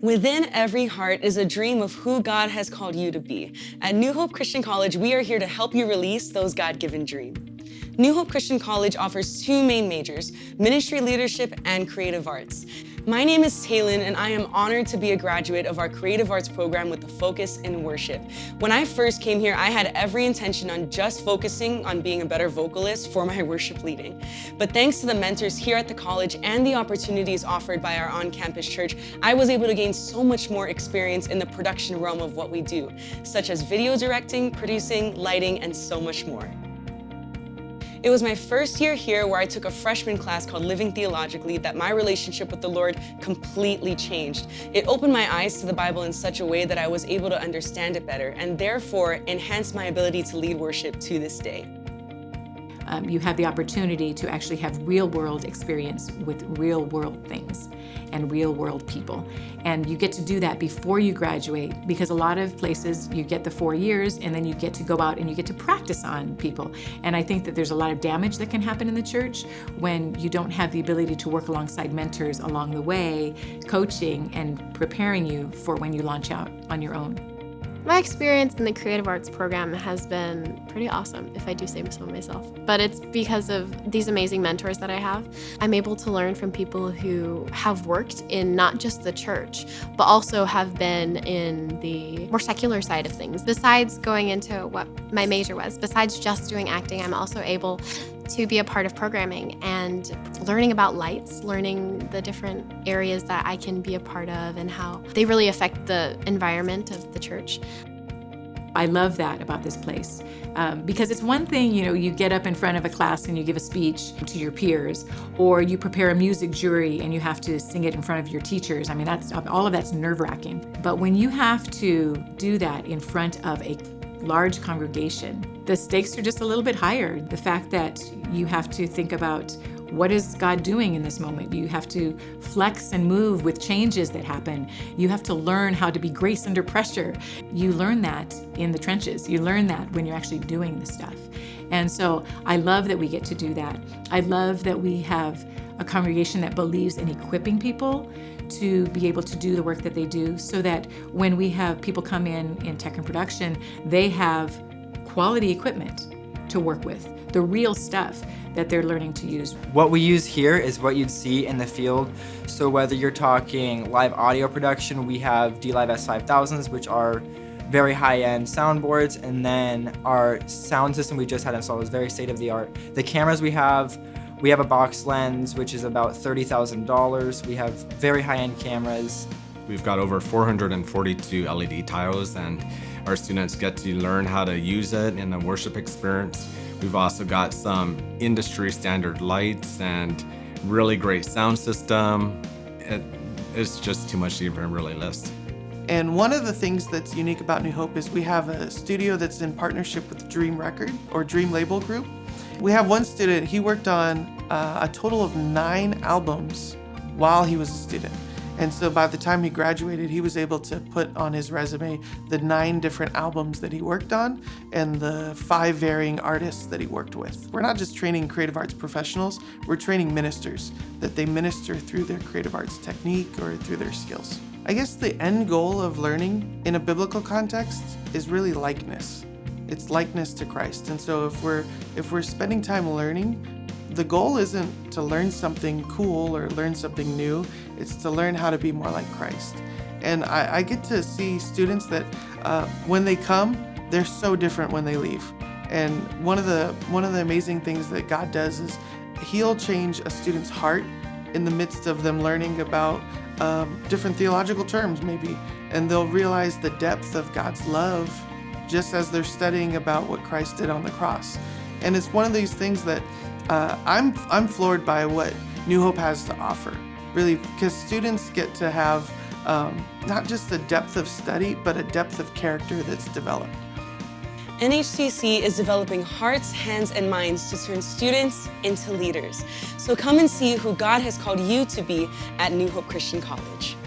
Within every heart is a dream of who God has called you to be. At New Hope Christian College, we are here to help you release those God-given dreams. New Hope Christian College offers two main majors, ministry leadership and creative arts. My name is Taylin, and I am honored to be a graduate of our creative arts program with a focus in worship. When I first came here, I had every intention on just focusing on being a better vocalist for my worship leading. But thanks to the mentors here at the college and the opportunities offered by our on-campus church, I was able to gain so much more experience in the production realm of what we do, such as video directing, producing, lighting, and so much more. It was my first year here where I took a freshman class called Living Theologically that my relationship with the Lord completely changed. It opened my eyes to the Bible in such a way that I was able to understand it better and therefore enhanced my ability to lead worship to this day. You have the opportunity to actually have real-world experience with real-world things and real-world people. And you get to do that before you graduate, because a lot of places you get the 4 years and then you get to go out and you get to practice on people. And I think that there's a lot of damage that can happen in the church when you don't have the ability to work alongside mentors along the way, coaching and preparing you for when you launch out on your own. My experience in the creative arts program has been pretty awesome, if I do say so myself. But it's because of these amazing mentors that I have. I'm able to learn from people who have worked in not just the church, but also have been in the more secular side of things. Besides going into what my major was, besides just doing acting, I'm also able to be a part of programming and learning about lights, learning the different areas that I can be a part of and how they really affect the environment of the church. I love that about this place because it's one thing, you get up in front of a class and you give a speech to your peers, or you prepare a music jury and you have to sing it in front of your teachers. I mean, all of that's nerve-wracking. But when you have to do that in front of a large congregation, the stakes are just a little bit higher. The fact that you have to think about what is God doing in this moment? You have to flex and move with changes that happen. You have to learn how to be grace under pressure. You learn that in the trenches. You learn that when you're actually doing the stuff. And so I love that we get to do that. I love that we have a congregation that believes in equipping people to be able to do the work that they do, so that when we have people come in tech and production, they have quality equipment to work with, the real stuff that they're learning to use. What we use here is what you'd see in the field. So whether you're talking live audio production, we have D-Live S5000s, which are very high-end soundboards, and then our sound system we just had installed is very state-of-the-art. The cameras we have a box lens, which is about $30,000. We have very high-end cameras. We've got over 442 LED tiles, and our students get to learn how to use it in the worship experience. We've also got some industry standard lights and really great sound system. It's just too much to even really list. And one of the things that's unique about New Hope is we have a studio that's in partnership with Dream Record or Dream Label Group. We have one student, he worked on a total of 9 albums while he was a student. And so by the time he graduated, he was able to put on his resume the 9 different albums that he worked on and the 5 varying artists that he worked with. We're not just training creative arts professionals, we're training ministers, that they minister through their creative arts technique or through their skills. I guess the end goal of learning in a biblical context is really likeness. It's likeness to Christ. And so if we're spending time learning, the goal isn't to learn something cool or learn something new, it's to learn how to be more like Christ. And I get to see students that when they come, they're so different when they leave. And one of the amazing things that God does is He'll change a student's heart in the midst of them learning about different theological terms maybe, and they'll realize the depth of God's love just as they're studying about what Christ did on the cross. And it's one of these things that I'm floored by what New Hope has to offer, really, because students get to have not just a depth of study, but a depth of character that's developed. NHCC is developing hearts, hands, and minds to turn students into leaders. So come and see who God has called you to be at New Hope Christian College.